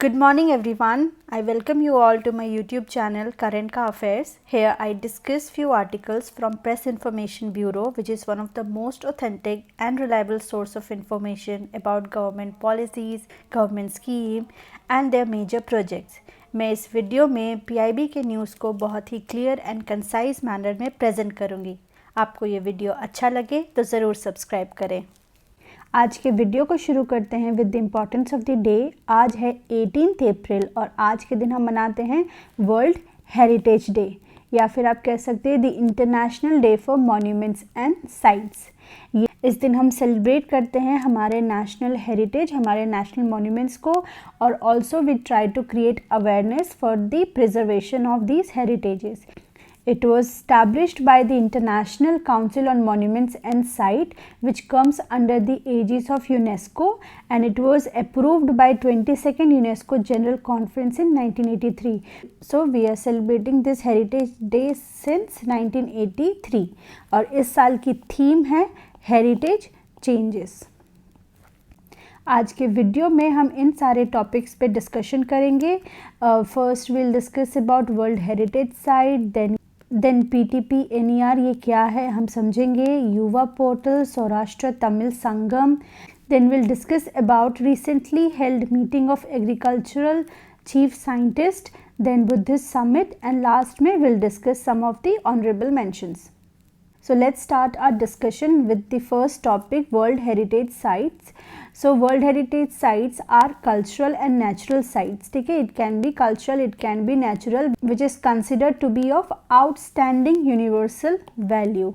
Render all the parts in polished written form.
Good morning everyone. I welcome you all to my YouTube channel Current Ka Affairs. Here I discuss few articles from Press Information Bureau, which is one of the most authentic and reliable source of information about government policies, government scheme and their major projects. मैं इस video में PIB के news को बहुत ही clear and concise manner में present करूँगी। आपको ये वीडियो अच्छा लगे तो ज़रूर सब्सक्राइब करें। आज के वीडियो को शुरू करते हैं with the importance of the day. आज है 18 अप्रैल और आज के दिन हम मनाते हैं वर्ल्ड हेरिटेज डे, या फिर आप कह सकते हैं the international day for monuments and sites. इस दिन हम सेलिब्रेट करते हैं हमारे नेशनल हेरिटेज, हमारे नेशनल मॉन्यूमेंट्स को, और also we try to create awareness for the preservation of these heritages. It was established by the International Council on Monuments and Sites, which comes under the aegis of UNESCO, and it was approved by 22nd UNESCO General Conference in 1983. So we are celebrating this Heritage Day since 1983 और इस साल की theme है Heritage Changes। आज के video में हम इन सारे टॉपिक्स पे डिस्कशन करेंगे। First will discuss about world heritage site, then PTP-NER ये क्या है हम समझेंगे, Yuva portal, Saurashtra Tamil Sangam, then will discuss about recently held meeting of agricultural chief scientist, then Buddhist summit, and last में will discuss some of the honourable mentions. So let's start our discussion with the first topic, World Heritage Sites. So World Heritage Sites are cultural and natural sites. ठीक है, it can be cultural, it can be natural, which is considered to be of outstanding universal value.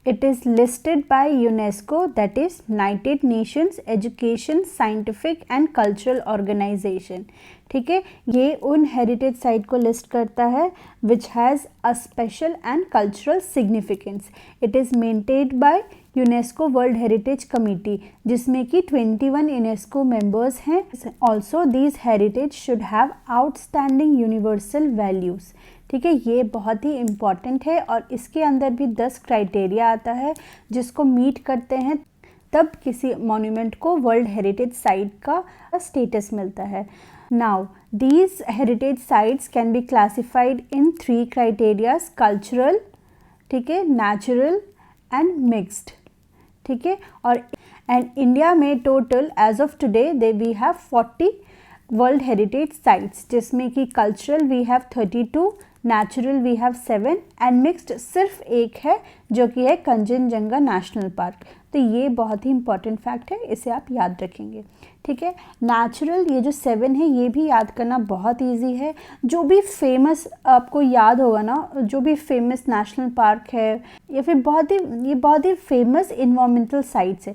It is listed by UNESCO, that is United Nations Education, Scientific and Cultural Organization. ठीक है, ये उन heritage site को list करता है which has a special and cultural significance. It is maintained by UNESCO world heritage committee, जिसमें कि 21 UNESCO members हैं। Also these heritage should have outstanding universal values. ठीक है, ये बहुत ही इम्पॉर्टेंट है और इसके अंदर भी 10 क्राइटेरिया आता है जिसको मीट करते हैं तब किसी मॉन्यूमेंट को वर्ल्ड हेरिटेज साइट का स्टेटस मिलता है। Now, these heritage sites can be classified in 3 criteria: cultural, ठीक है, natural and mixed, ठीक है। और and India में total as of today we have 40 world heritage sites, जिसमें कि cultural we have 32, natural we have 7 and mixed सिर्फ एक है जो कि है कंचनजंगा नेशनल पार्क। तो ये बहुत ही इंपॉर्टेंट फैक्ट है, इसे आप याद रखेंगे। ठीक है, नेचुरल ये जो 7 है ये भी याद करना बहुत इजी है। जो भी फेमस आपको याद होगा ना, जो भी फेमस नेशनल पार्क है या फिर बहुत ही फेमस इन्वायरमेंटल साइट्स है,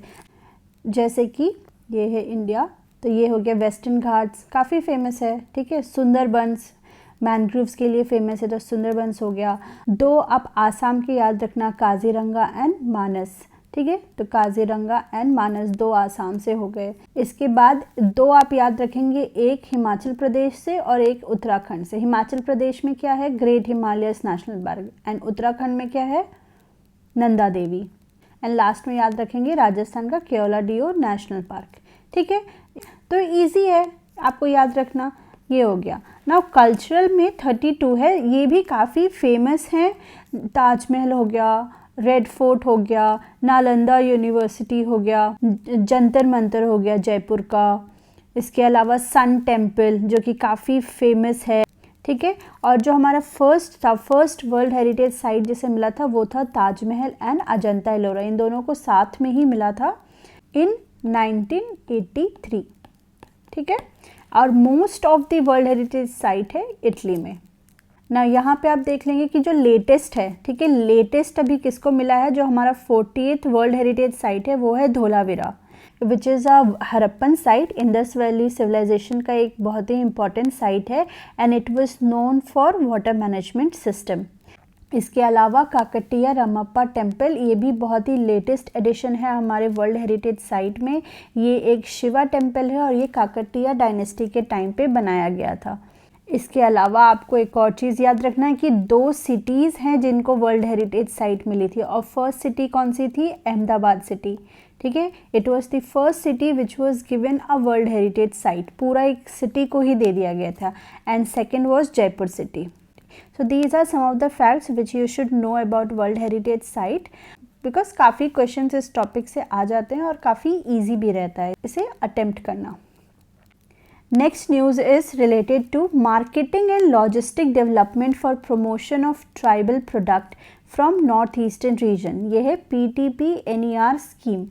जैसे कि ये है इंडिया, तो ये हो गया वेस्टर्न घाट्स, काफ़ी फेमस है। ठीक है, सुंदरबंस मैनग्रोव्स के लिए फेमस है तो सुंदरबंस हो गया। 2 आप आसाम के याद रखना, काजीरंगा एंड मानस। ठीक है, तो काजीरंगा एंड मानस 2 आसाम से हो गए। इसके बाद 2 आप याद रखेंगे, एक हिमाचल प्रदेश से और एक उत्तराखंड से। हिमाचल प्रदेश में क्या है, great Himalayas national park, and Uttarakhand में क्या है, नंदा देवी। एंड लास्ट में याद रखेंगे राजस्थान का केओलादियो नेशनल पार्क। ठीक है, तो ईजी है आपको याद रखना, ये हो गया। नाउ कल्चरल में 32 है, ये भी काफ़ी फेमस हैं। ताजमहल हो गया, रेड फोर्ट हो गया, नालंदा यूनिवर्सिटी हो गया, जंतर मंतर हो गया जयपुर का, इसके अलावा सन टेम्पल जो कि काफ़ी फेमस है। ठीक है, और जो हमारा फर्स्ट वर्ल्ड हेरिटेज साइट जिसे मिला था वो था ताजमहल एंड अजंता एलोरा, इन दोनों को साथ में ही मिला था इन 1983। ठीक है, और most of the world heritage site है इटली में ना। यहाँ पे आप देख लेंगे कि जो लेटेस्ट है, ठीक है, लेटेस्ट अभी किसको मिला है, जो हमारा 40th वर्ल्ड हेरिटेज साइट है वो है Dholavira, which is a Harappan site, Indus valley civilisation का एक बहुत ही इंपॉर्टेंट साइट है, and it was known for water management system. इसके अलावा काकटिया रमप्पा टेम्पल, ये भी बहुत ही लेटेस्ट एडिशन है हमारे वर्ल्ड हेरिटेज साइट में। ये एक शिवा टेम्पल है और ये काकटिया डायनेस्टी के टाइम पे बनाया गया था। इसके अलावा आपको एक और चीज़ याद रखना है कि 2 सिटीज़ हैं जिनको वर्ल्ड हेरिटेज साइट मिली थी, और फर्स्ट सिटी कौन सी थी, अहमदाबाद सिटी। ठीक है। It was the first city which was given a world heritage site, पूरा एक सिटी को ही दे दिया गया था। And second was Jaipur city. So these are some of the facts which you should know about world heritage site, because काफ़ी question इस टॉपिक से आ जाते हैं और काफ़ी ईजी भी रहता है इसे अटेम्प्ट करना। Next news is related to marketing and logistic development for promotion of tribal product from north eastern region. ये है PTPNER स्कीम,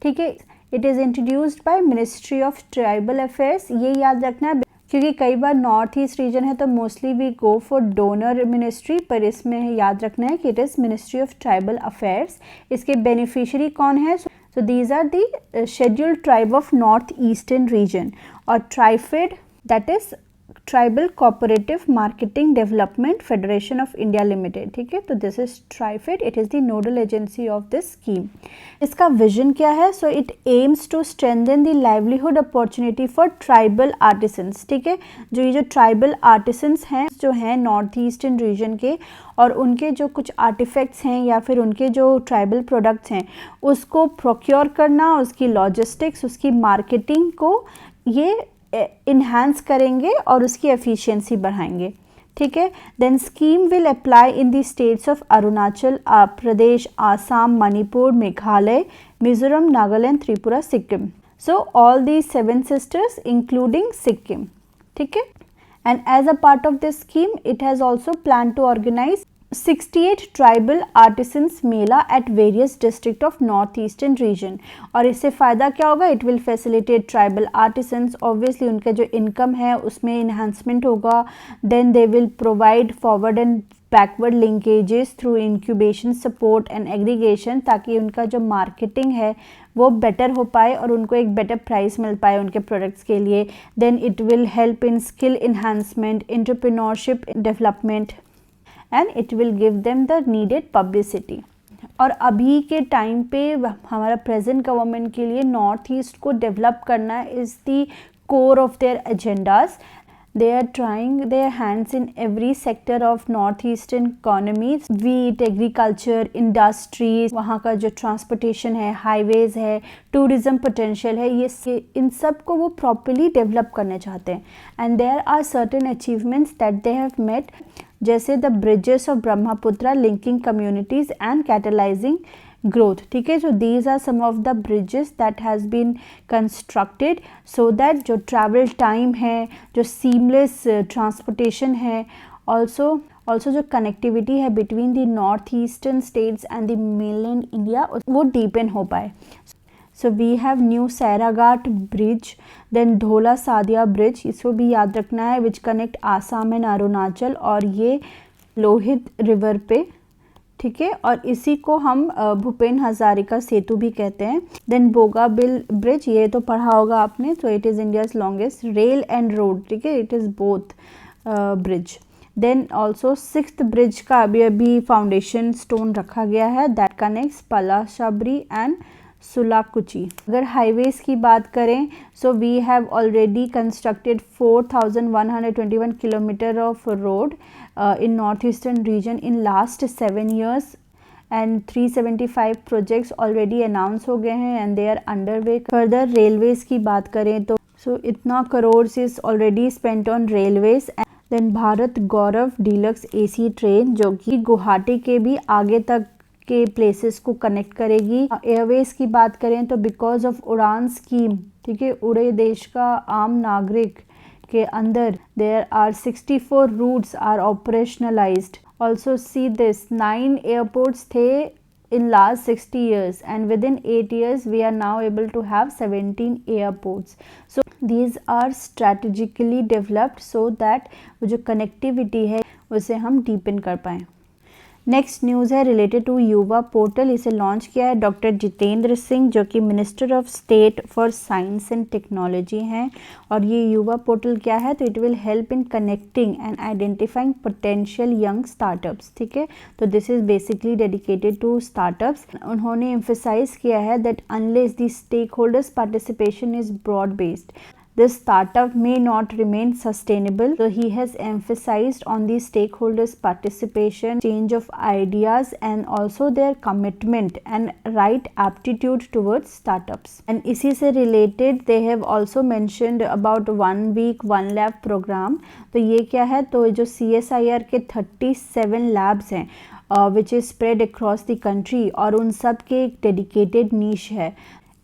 ठीक है। It is introduced by ministry of tribal affairs. ये याद रखना है क्योंकि कई बार नॉर्थ ईस्ट रीजन है तो mostly we go for donor ministry, पर इसमें याद रखना है कि it is ministry of tribal affairs. इसके बेनिफिशियरी कौन है? So these are the scheduled tribe of north eastern region, और TRIFED that is tribal cooperative marketing development federation of India limited, ठीक है। तो this is TRIFED, it is the nodal agency of this scheme. इसका vision क्या है? So it aims to strengthen the livelihood opportunity for tribal artisans, ठीक है। जो tribal artisans हैं जो हैं नॉर्थ ईस्टर्न रीजन के, और उनके जो कुछ आर्टिफैक्ट्स हैं या फिर उनके जो ट्राइबल प्रोडक्ट्स हैं उसको प्रोक्योर करना, उसकी लॉजिस्टिक्स, उसकी मार्केटिंग को ये इन्हांस करेंगे और उसकी एफिशिएंसी बढ़ाएंगे, ठीक है। Then scheme will apply in the states of Arunachal Pradesh, Assam, Manipur, Meghalaya, Mizoram, Nagaland, Tripura, Sikkim. So all the 7 sisters including Sikkim, ठीक है। And as a part of this scheme it has also plan to organise 68 tribal artisans mela at various district of north eastern region. और इससे फ़ायदा क्या होगा? It will facilitate tribal artisans, obviously उनका जो income है उसमें इन्हांसमेंट होगा। Then they will provide forward and backward linkages through incubation support and aggregation, ताकि उनका जो मार्केटिंग है वो बेटर हो पाए और उनको एक बेटर प्राइस मिल पाए उनके प्रोडक्ट्स के लिए। Then it will help in skill enhancement, entrepreneurship development, and it will give them the needed publicity. और अभी के टाइम पे हमारा प्रेजेंट गवर्नमेंट के लिए नॉर्थ ईस्ट को डेवलप करना is the core of their agendas. They are trying their hands in every sector of northeastern economies, be it agriculture, industries, वहाँ का जो transportation है, highways है, tourism potential है, ये इन सब को वो properly develop करना चाहते हैं। And there are certain achievements that they have met, जैसे the bridges of Brahmaputra linking communities and catalyzing growth, ठीक है। जो these are some of the bridges that has been constructed so that जो travel time है, जो seamless transportation है, also जो connectivity है between the north eastern states and the mainland India वो deepen हो पाए। So we have new Sairaghat bridge, then Dhola Sadia bridge, इसको भी याद रखना है, which connect Assam and Arunachal, और ये लोहित रिवर पे, ठीक है। और इसी को हम भूपेन हजारिका सेतु भी कहते हैं। देन बोगाबिल ब्रिज, ये तो पढ़ा होगा आपने, तो it is India's longest rail and road, ठीक है। It is both bridge. Then also 6th bridge का अभी फाउंडेशन स्टोन रखा गया है, that connects Palashbari and Sulakuchi. अगर हाईवेज की बात करें, so we have already constructed 4121 kilometre of road in northeastern region in last 7 years, and 375 projects already announced हो गए हैं and they are underway। further railways की बात करें तो इतना crore is already spent on railways। then Bharat Gaurav deluxe AC train, जो कि गुवाहाटी के भी आगे तक के प्लेसेस को कनेक्ट करेगी। एयरवेज की बात करें तो बिकॉज ऑफ उड़ान स्कीम, ठीक है, उड़े देश का आम नागरिक के अंदर there are 64 routes are operationalized। Also see this, 9 airports थे in last 60 years and within 8 years we are now able to have 17 airports। So these are strategically developed so that वो जो connectivity है उसे हम deepen कर पाएँ। Next news है related to Yuva portal. इसे लॉन्च किया है डॉक्टर जितेंद्र सिंह, जो कि minister of state for science and technology हैं। और ये युवा पोर्टल क्या है? तो it will help in connecting and identifying potential young startups, ठीक है। तो this is basically dedicated to startups. उन्होंने एम्फेसाइज किया है that unless the stakeholders participation is broad based, this startup may not remain sustainable. So he has emphasized on the stakeholders participation, change of ideas, and also their commitment and right aptitude towards startups. And इसी से related they have also mentioned about 1 week 1 lab program. तो ये क्या है, तो जो CSIR के 37 labs हैं which is spread across the country और उन सब के एक dedicated niche है.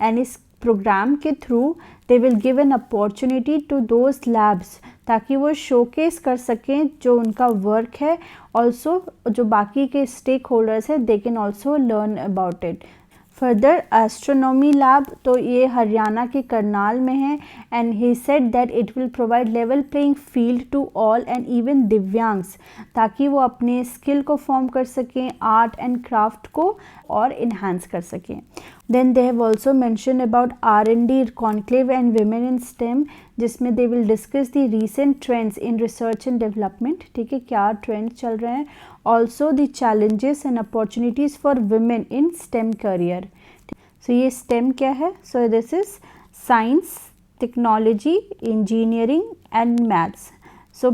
And इस प्रोग्राम के through they will give an opportunity to those labs ताकि वो शोकेस कर सकें जो उनका वर्क है. ऑल्सो जो बाकी के स्टेक होल्डर्स हैं they can also learn about it. Further astronomy lab, तो ये हरियाणा के करनाल में है. And he said that it will provide level playing field to all and even divyangs, ताकि वो अपने स्किल को फॉर्म कर सकें, आर्ट एंड क्राफ्ट को और इन्हांस कर सकें. Then they have also mention about R&D conclave and women in STEM, जिसमें they will discuss the recent trends in research and development. ठीक है, क्या ट्रेंड चल रहे हैं. Also the challenges and opportunities for women in STEM career. So ये STEM क्या है, so this is science, technology, engineering and maths. So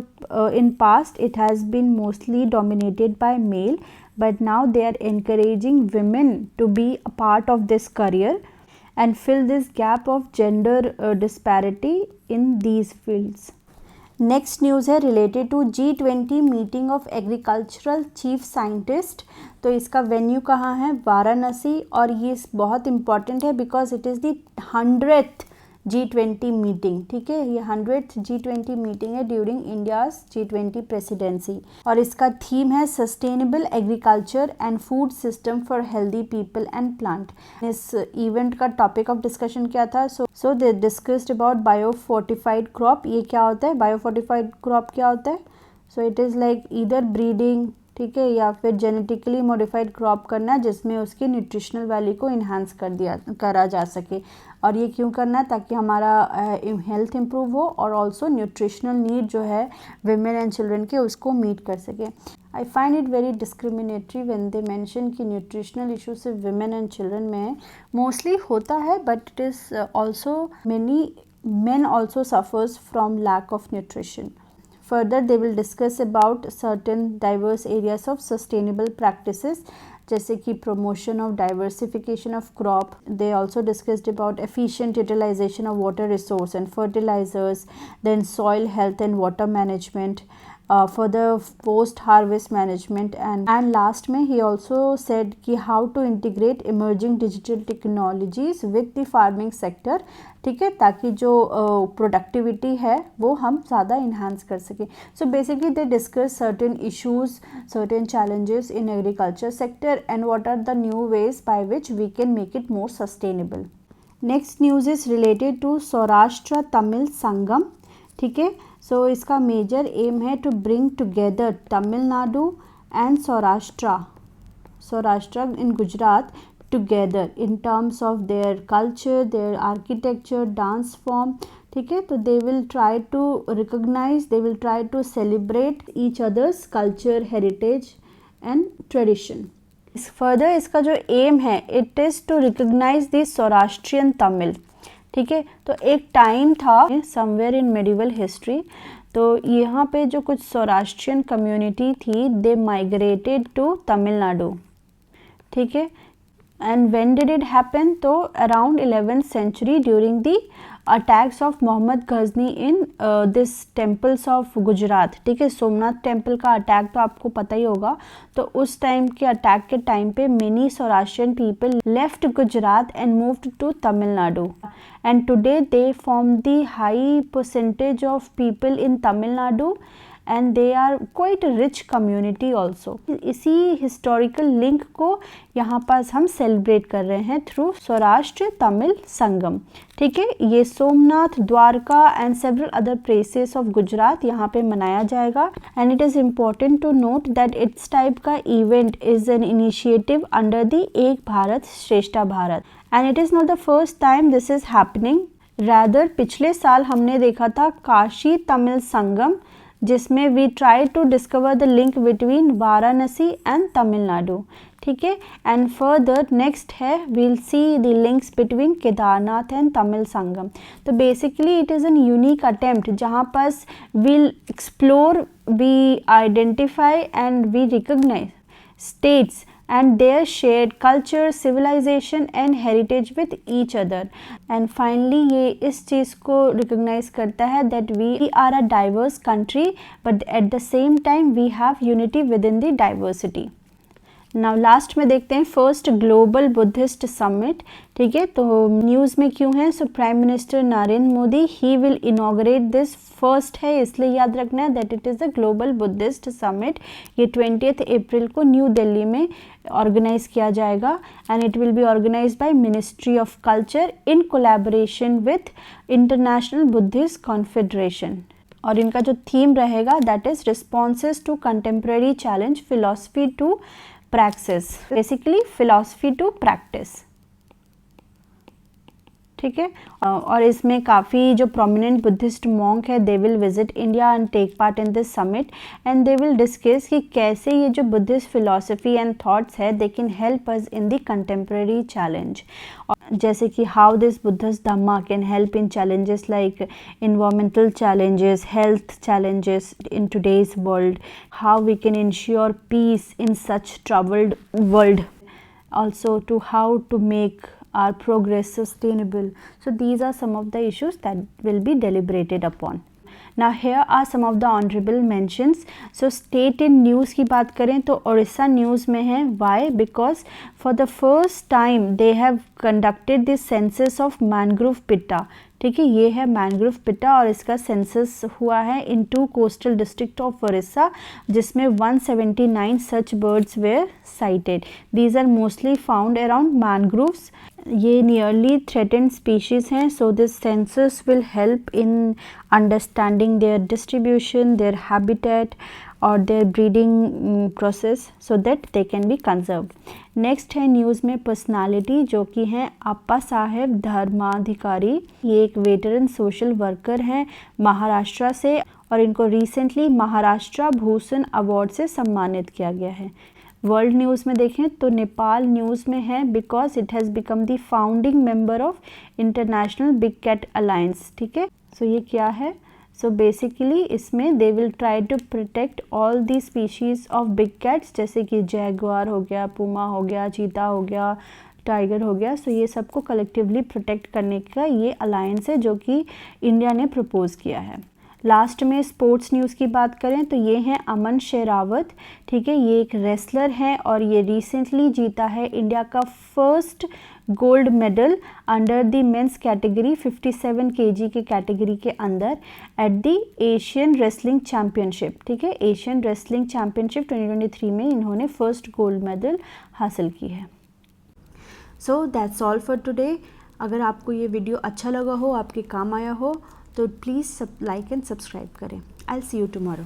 in past it has been mostly dominated by male, but now they are encouraging women to be a part of this career and fill this gap of gender disparity in these fields. Next news है related to G20 meeting of agricultural chief scientist. तो इसका venue कहाँ है, वाराणसी. और ये बहुत important है because it is the 100th G20 meeting. ठीक है, ये 100th G20 मीटिंग है ड्यूरिंग इंडियाज G20 प्रेसिडेंसी. और इसका थीम है sustainable agriculture and food system for healthy people and plant. इस इवेंट का टॉपिक ऑफ डिस्कशन क्या था, so they discussed about biofortified crop. ये क्या होता है, बायो फोर्टिफाइड क्रॉप क्या होता है. So it is like either breeding, ठीक है, या फिर जेनेटिकली मॉडिफाइड क्रॉप करना जिसमें उसकी न्यूट्रिशनल वैल्यू को इन्हांस करा जा सके. और ये क्यों करना है, ताकि हमारा हेल्थ इम्प्रूव हो और ऑल्सो न्यूट्रिशनल नीड जो है विमेन एंड चिल्ड्रन के उसको मीट कर सके. I find it very discriminatory when they mention कि न्यूट्रिशनल इशू सिर्फ विमेन एंड चिल्ड्रन में मोस्टली होता है, but it is also many men also suffers from lack of nutrition. Further, they will discuss about certain diverse areas of sustainable practices जैसे कि promotion of diversification of crop. They also discussed about efficient utilization of water resource and fertilizers, then soil health and water management, for the post harvest management, and last में he also said कि how to integrate emerging digital technologies with the farming sector. ठीक है, ताकि जो productivity है वो हम ज़्यादा इन्हांस कर सकें. So basically they discuss certain issues, certain challenges in agriculture sector and what are the new ways by which we can make it more sustainable. Next news is related to Saurashtra Tamil Sangam. ठीक है, so इसका major aim है to bring together Tamil Nadu and Saurashtra in Gujarat together in terms of their culture, their architecture, dance form. ठीक है, तो they will try to recognize, they will try to celebrate each other's culture, heritage and tradition. Further इसका जो aim है it is to recognize the Saurashtrian Tamil. ठीक है, तो एक टाइम था somewhere in medieval history, तो यहाँ पे जो कुछ सौराष्ट्रियन कम्युनिटी थी they migrated to तमिलनाडु. ठीक है, and when did it happen, तो around 11th century during the attacks of Mohammad Ghazni in this temples of Gujarat. ठीक है, सोमनाथ टेम्पल का अटैक तो आपको पता ही होगा. तो उस टाइम के अटैक के टाइम पे many Saurashtrian people left Gujarat and moved to Tamil Nadu, and today they form the high percentage of people in Tamil Nadu and they are quite a rich community also. इसी historical link को यहाँ पास हम celebrate कर रहे हैं through Saurashtra Tamil Sangam. ठीक है, ये Somnath, Dwarka and several other places of Gujarat यहाँ पे मनाया जाएगा. And it is important to note that its type का event is an initiative under the एक भारत श्रेष्ठ Bharat, and it is not the first time this is happening. Rather पिछले साल हमने देखा था काशी तमिल संगम, जिसमें we try to discover the link between Varanasi and Tamil Nadu. ठीक है। एंड फर्दर नेक्स्ट है we'll see the links between Kedarnath and Tamil Sangam. तो basically it is an unique attempt जहाँ पास we'll explore, we identify and we recognise states and their shared culture, civilization and heritage with each other. And finally ये इस चीज़ को recognize करता है that we are a diverse country but at the same time we have unity within the diversity. Now last में देखते हैं first global Buddhist summit, ठीक है। तो न्यूज़ में क्यों है, so prime minister Narendra Modi he will inaugurate this, first है इसलिए याद रखना है that it is the global Buddhist summit. ये 20 अप्रैल को न्यू दिल्ली में ऑर्गेनाइज किया जाएगा and it will be organise by ministry of culture in collaboration with international Buddhist confederation. और इनका जो थीम रहेगा that is responses to contemporary challenge, philosophy to practice, basically philosophy to practice, ठीक है। और इसमें काफ़ी जो प्रोमिनेंट बुद्धिस्ट मॉन्क है they will visit India and take part in this summit and they will discuss कि कैसे ये जो बुद्धिस्ट फिलॉसफी एंड थॉट्स है they can help us in the contemporary challenge, जैसे कि how this Buddhist dhamma can help in challenges like environmental challenges, health challenges in today's world, how we can ensure peace in such troubled world, also to how to make our progress sustainable. So these are some of the issues that will be deliberated upon. Now here are some of the honorable mentions. So state in news की बात करें तो Orissa news में है, why? Because for the first time they have conducted the census of mangrove pitta, ठीक है। ये है मैनग्रोव पिटा और इसका सेंसस हुआ है in 2 coastal district of Orissa जिसमें 179 such birds were sighted. These are mostly found around mangroves. ये नियरली थ्रेटेंड स्पीशीज़ हैं, so this census will help in understanding their distribution, their habitat और their breeding process so that they can be conserved. Next है news में personality जो कि हैं अप्पा साहेब धर्माधिकारी। ये एक वेटरन सोशल वर्कर हैं महाराष्ट्र से और इनको रिसेंटली महाराष्ट्र भूषण अवार्ड से सम्मानित किया गया है। वर्ल्ड न्यूज़ में देखें तो नेपाल न्यूज़ में है because it has become the founding member of International Big Cat Alliance, ठीक है। सो ये क्या है, सो बेसिकली इसमें they will try to protect all the species of big cats जैसे कि जैगुआर हो गया, पूमा हो गया, चीता हो गया, टाइगर हो गया। सो ये सबको कलेक्टिवली प्रोटेक्ट करने का ये अलायंस है जो कि इंडिया ने प्रपोज किया है। लास्ट में स्पोर्ट्स न्यूज़ की बात करें तो ये हैं अमन शेरावत, ठीक है। ये एक रेसलर हैं और ये रिसेंटली जीता है इंडिया का first gold medal under the men's category 57 kg के कैटेगरी के अंदर at the Asian wrestling championship, ठीक है। एशियन रेसलिंग चैम्पियनशिप 2023 में इन्होंने फर्स्ट गोल्ड मेडल हासिल की है। So that's all for today. अगर आपको ये वीडियो अच्छा लगा हो, आपके काम आया हो तो प्लीज़ लाइक एंड सब्सक्राइब करें। I will see you tomorrow.